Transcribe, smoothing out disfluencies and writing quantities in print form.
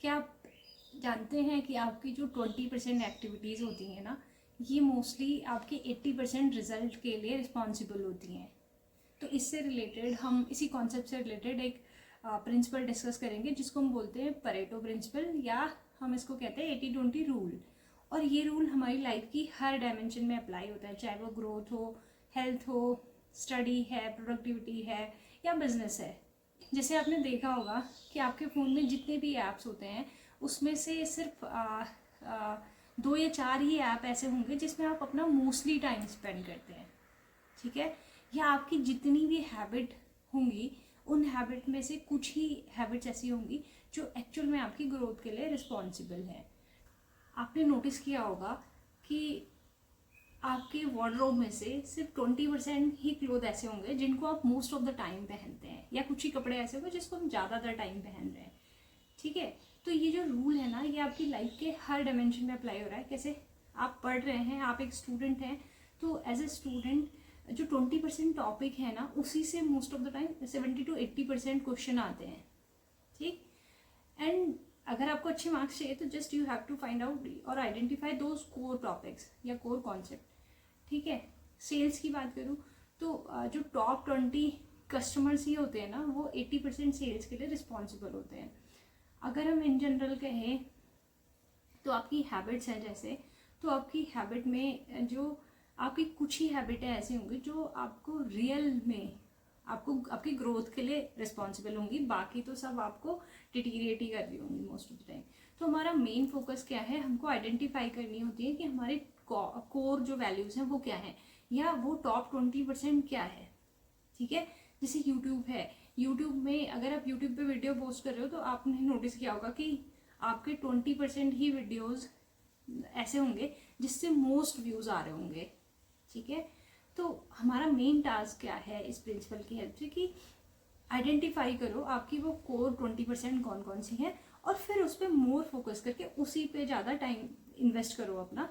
क्या आप जानते हैं कि आपकी जो 20% एक्टिविटीज़ होती हैं ना, ये मोस्टली आपके 80% रिजल्ट के लिए रिस्पॉन्सिबल होती हैं। तो इससे रिलेटेड हम इसी कॉन्सेप्ट से रिलेटेड एक प्रिंसिपल डिस्कस करेंगे जिसको हम बोलते हैं परेटो प्रिंसिपल, या हम इसको कहते हैं 80-20 रूल। और ये रूल हमारी लाइफ की हर डायमेंशन में अप्लाई होता है, चाहे वो ग्रोथ हो, हेल्थ हो, स्टडी है, प्रोडक्टिविटी है, या बिजनेस है। जैसे आपने देखा होगा कि आपके फ़ोन में जितने भी ऐप्स होते हैं उसमें से सिर्फ 2 या 4 ही ऐप ऐसे होंगे जिसमें आप अपना मोस्टली टाइम स्पेंड करते हैं, ठीक है। या आपकी जितनी भी हैबिट होंगी उन हैबिट में से कुछ ही हैबिट्स ऐसी होंगी जो एक्चुअल में आपकी ग्रोथ के लिए रिस्पॉन्सिबल है। आपने नोटिस किया होगा कि आपके वार्डरोब में से सिर्फ 20% ही क्लोथ ऐसे होंगे जिनको आप मोस्ट ऑफ द टाइम पहनते हैं, या कुछ ही कपड़े ऐसे होंगे जिसको हम ज़्यादातर टाइम पहन रहे हैं, ठीक है। तो ये जो रूल है ना, ये आपकी लाइफ के हर डायमेंशन में अप्लाई हो रहा है। कैसे? आप पढ़ रहे हैं, आप एक स्टूडेंट हैं, तो एज ए स्टूडेंट जो 20% टॉपिक है ना, उसी से most of the time 70 to 80% question आते हैं, ठीक। एंड अगर आपको अच्छे मार्क्स चाहिए तो just you have to find out और आइडेंटिफाई दोज कोर टॉपिक्स या कोर कॉन्सेप्ट, ठीक है। सेल्स की बात करूँ तो जो टॉप 20 कस्टमर्स ही होते हैं ना, वो 80% सेल्स के लिए रिस्पॉन्सिबल होते हैं। अगर हम इन जनरल कहें तो आपकी हैबिट्स हैं जैसे, तो आपकी हैबिट में जो आपकी कुछ ही हैबिटें ऐसी होंगी जो आपको रियल में आपको आपकी ग्रोथ के लिए रिस्पॉन्सिबल होंगी, बाकी तो सब आपको डिटीरिएट ही कर रही होंगी मोस्ट ऑफ द टाइम। तो हमारा मेन फोकस क्या है, हमको आइडेंटिफाई करनी होती है कि हमारे कोर जो वैल्यूज़ हैं वो क्या हैं, या वो टॉप 20% क्या है, ठीक है। जैसे यूट्यूब है, यूट्यूब में अगर आप यूट्यूब पे वीडियो पोस्ट कर रहे हो तो आपने नोटिस किया होगा कि आपके 20% ही वीडियोस ऐसे होंगे जिससे मोस्ट व्यूज़ आ रहे होंगे, ठीक है। तो हमारा मेन टास्क क्या है इस प्रिंसिपल की हेल्प से कि आइडेंटिफाई करो आपकी वो कोर 20% कौन कौन सी हैं, और फिर उस पर मोर फोकस करके उसी पे ज़्यादा टाइम इन्वेस्ट करो अपना,